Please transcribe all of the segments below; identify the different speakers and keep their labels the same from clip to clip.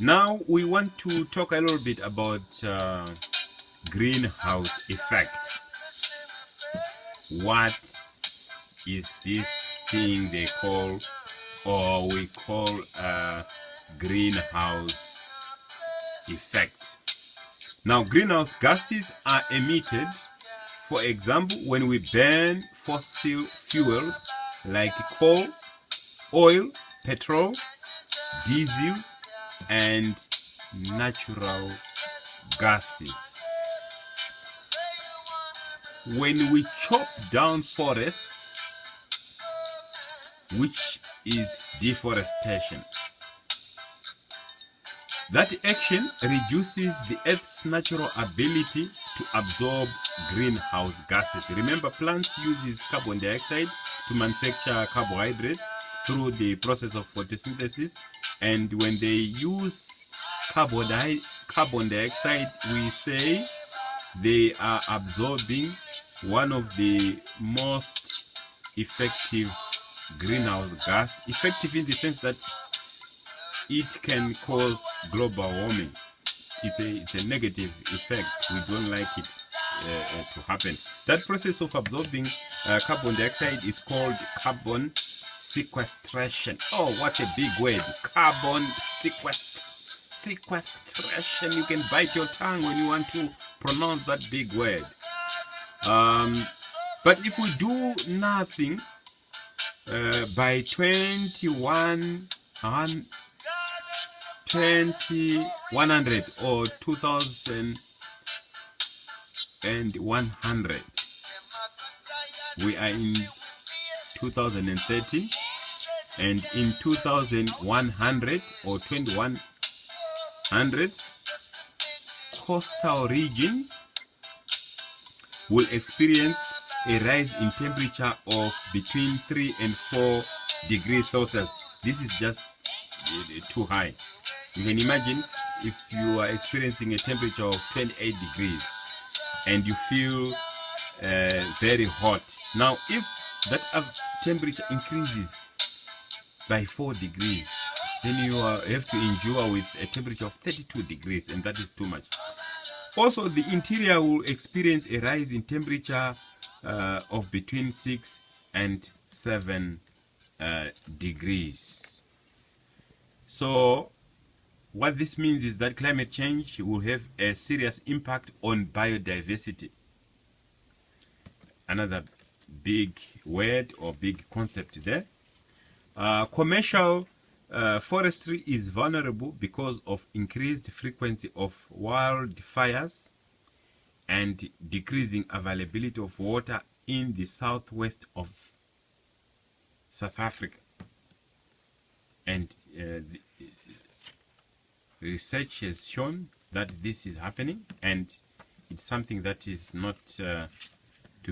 Speaker 1: Now we want to talk a little bit about greenhouse effect. What is this thing they call, or we call, greenhouse effect? Now, greenhouse gases are emitted, for example, when we burn fossil fuels like coal, oil, petrol, diesel, and natural gases. When we chop down forests, which is deforestation, that action reduces the Earth's natural ability to absorb greenhouse gases. Remember, plants use carbon dioxide to manufacture carbohydrates through the process of photosynthesis, and when they use carbon dioxide, we say they are absorbing one of the most effective greenhouse gas, effective in the sense that it can cause global warming. It's a negative effect. We don't like it to happen. That process of absorbing carbon dioxide is called carbon sequestration. Oh, what a big word! Carbon sequestration. You can bite your tongue when you want to pronounce that big word. But if we do nothing, by 2100 or 2100, we are in 2030, and in 2100 or 2100, coastal regions will experience a rise in temperature of between 3 and 4 degrees Celsius. This is just too high. You can imagine if you are experiencing a temperature of 28 degrees and you feel very hot. Now, if that temperature increases by 4 degrees, then you have to endure with a temperature of 32 degrees, and that is too much. Also, the interior will experience a rise in temperature of between 6 and 7 degrees. So what this means is that climate change will have a serious impact on biodiversity. Another big word or big concept there. Commercial forestry is vulnerable because of increased frequency of wildfires and decreasing availability of water in the southwest of South Africa. And the research has shown that this is happening, and it's something that is not to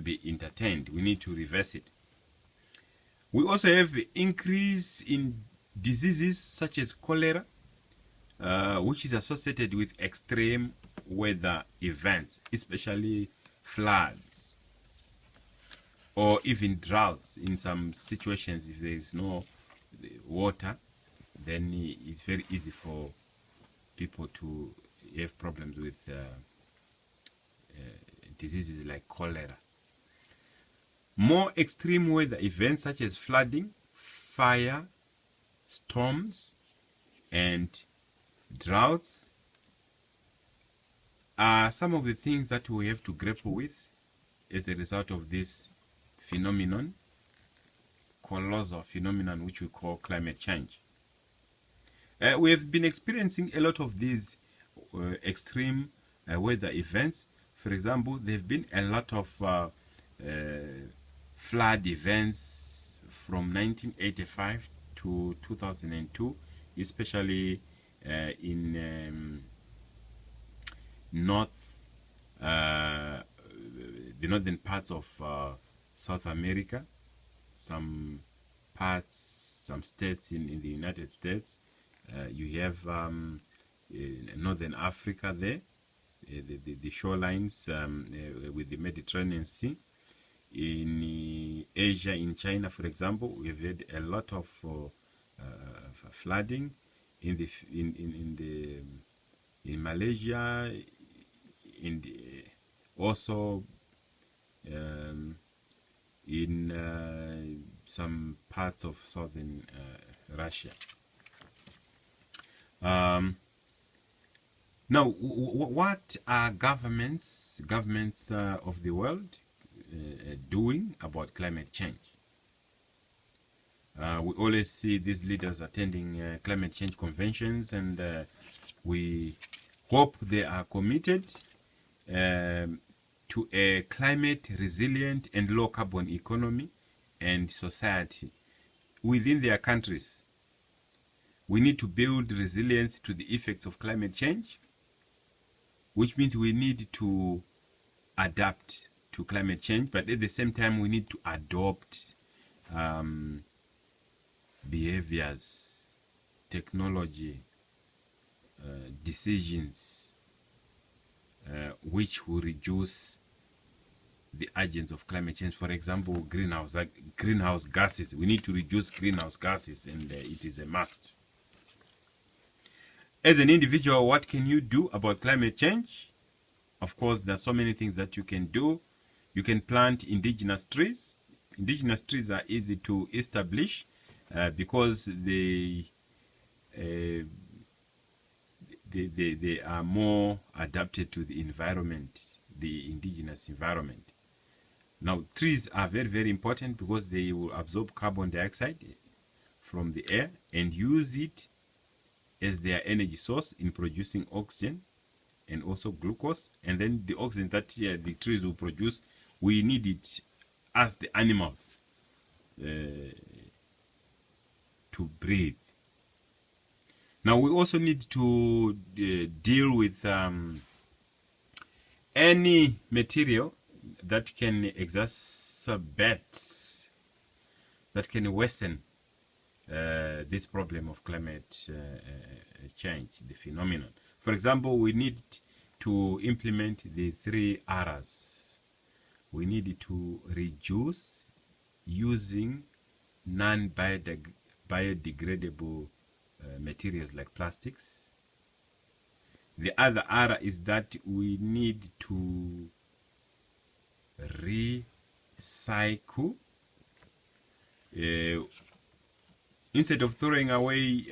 Speaker 1: be entertained. We need to reverse it. We also have increase in diseases such as cholera, which is associated with extreme weather events, especially floods or even droughts. In some situations, if there is no water, then it's very easy for people to have problems with diseases like cholera. More extreme weather events such as flooding, fire, storms, and droughts are some of the things that we have to grapple with as a result of this phenomenon, colossal phenomenon, which we call climate change. We have been experiencing a lot of these extreme weather events. For example, there have been a lot of flood events from 1985 to 2002, especially in the northern parts of South America, some states in the United States. You have Northern Africa there, the shorelines with the Mediterranean Sea. In Asia, in China, for example, we've had a lot of flooding. in Malaysia, also in some parts of southern Russia. Now, what are governments of the world doing about climate change? We always see these leaders attending climate change conventions, and we hope they are committed to a climate resilient and low carbon economy and society within their countries. We need to build resilience to the effects of climate change, which means we need to adapt to climate change, but at the same time we need to adopt behaviors, technology, decisions which will reduce the agents of climate change. For example, greenhouse gases. We need to reduce greenhouse gases, and it is a must. As an individual, what can you do about climate change? Of course, there are so many things that you can do. You can plant indigenous trees. Indigenous trees are easy to establish because they are more adapted to the environment, the indigenous environment. Now, trees are very, very important because they will absorb carbon dioxide from the air and use it as their energy source in producing oxygen and also glucose. And then the oxygen that the trees will produce, we need it as the animals to breathe. Now, we also need to deal with any material that can exacerbate, that can worsen this problem of climate change, the phenomenon. For example, we need to implement the 3 R's. We need to reduce using non-biodegradable materials like plastics. The other R is that we need to recycle. Instead of throwing away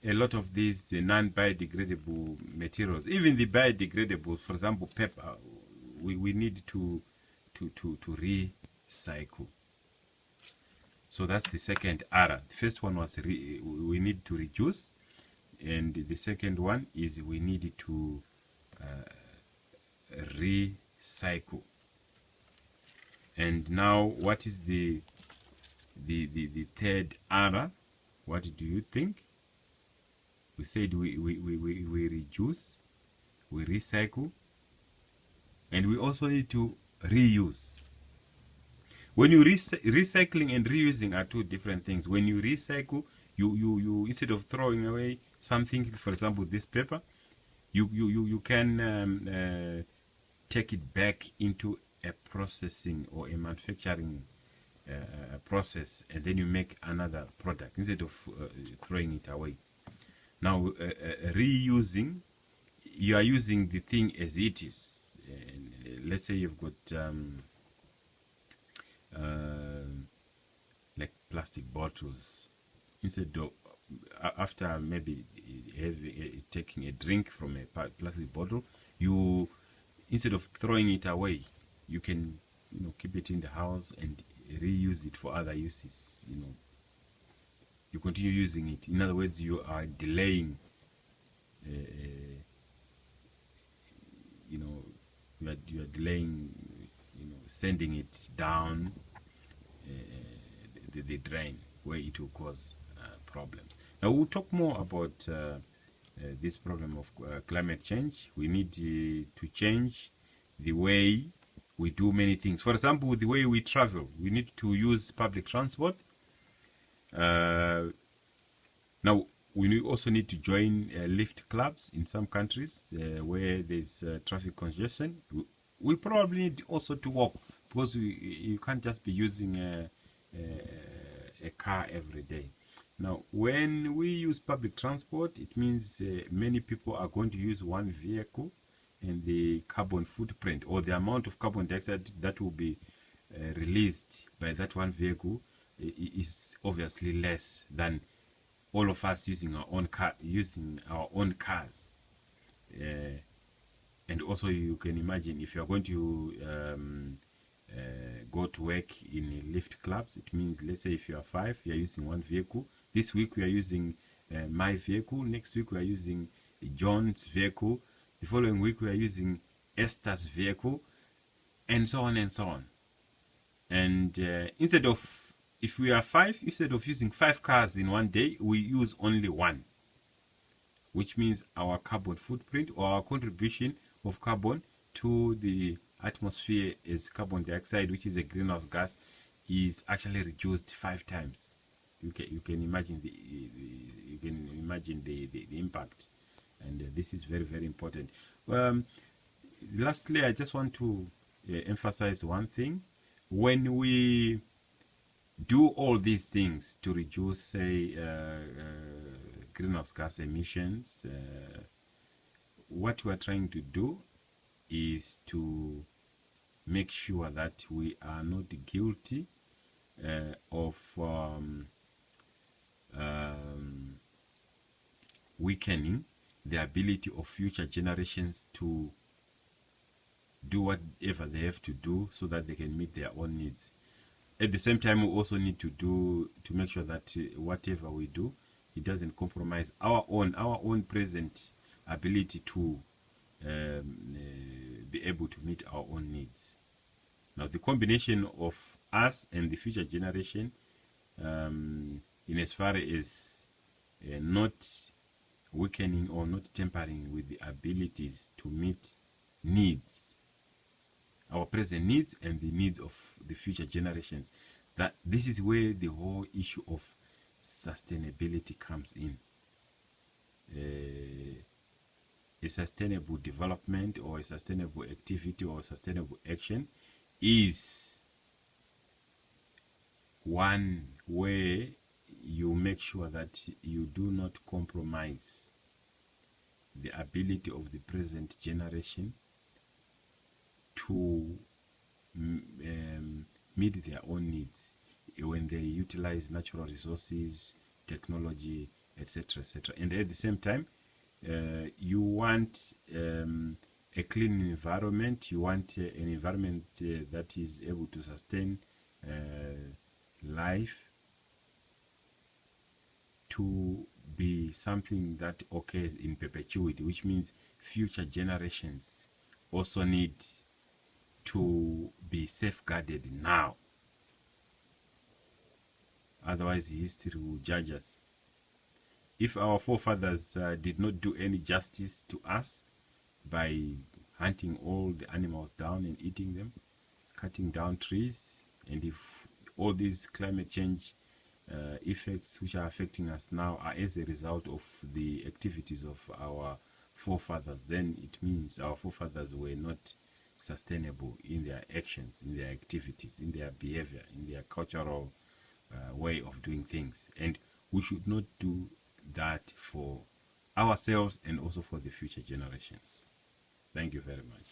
Speaker 1: a lot of these non-biodegradable materials, even the biodegradable, for example, paper, we need to recycle. So that's the second R. The first one was we need to reduce, and the second one is we need to recycle. And now, what is the third R? What do you think? We said we reduce, we recycle, and we also need to reuse. When you recycling and reusing are 2 different things. When you recycle, you instead of throwing away something, for example, this paper, you can take it back into a processing or a manufacturing process, and then you make another product instead of throwing it away. Now, reusing, you are using the thing as it is. Let's say you've got like plastic bottles. Instead of after maybe taking a drink from a plastic bottle, you, instead of throwing it away, you can keep it in the house and reuse it for other uses. You continue using it. In other words, you are delaying you are delaying sending it down the drain where it will cause problems. Now, we'll talk more about this problem of climate change. We need to change the way we do many things. For example, the way we travel, we need to use public transport. Now, we also need to join lift clubs in some countries where there's traffic congestion. We probably need also to walk, because you can't just be using a car every day. Now, when we use public transport, it means many people are going to use one vehicle, and the carbon footprint or the amount of carbon dioxide that will be released by that one vehicle is obviously less than all of us using our own cars. And also, you can imagine if you are going to go to work in lift clubs, it means, let's say if you are 5, you are using one vehicle. This week we are using my vehicle. Next week we are using John's vehicle. The following week we are using Esther's vehicle, and so on and so on. And instead of, if we are 5, instead of using 5 cars in one day, we use only one, which means our carbon footprint or our contribution of carbon to the atmosphere as carbon dioxide, which is a greenhouse gas, is actually reduced 5 times. You can imagine the impact, and this is very, very important. Lastly, I just want to emphasize one thing. When we do all these things to reduce, say, greenhouse gas emissions, what we are trying to do is to make sure that we are not guilty of weakening the ability of future generations to do whatever they have to do so that they can meet their own needs. At the same time, we also need to make sure that whatever we do, it doesn't compromise our own present ability to be able to meet our own needs. Now, the combination of us and the future generation, in as far as not weakening or not tampering with the abilities to meet needs, our present needs and the needs of the future generations, that this is where the whole issue of sustainability comes in. A sustainable development or a sustainable activity or sustainable action is one where you make sure that you do not compromise the ability of the present generation to meet their own needs when they utilize natural resources, technology, etc., etc. And at the same time, you want a clean environment. You want an environment that is able to sustain life, to be something that occurs in perpetuity, which means future generations also need to be safeguarded now. Otherwise, history will judge us. If our forefathers did not do any justice to us by hunting all the animals down and eating them, cutting down trees, and if all these climate change effects which are affecting us now are as a result of the activities of our forefathers, then it means our forefathers were not sustainable in their actions, in their activities, in their behavior, in their cultural way of doing things. And we should not do that for ourselves and also for the future generations. Thank you very much.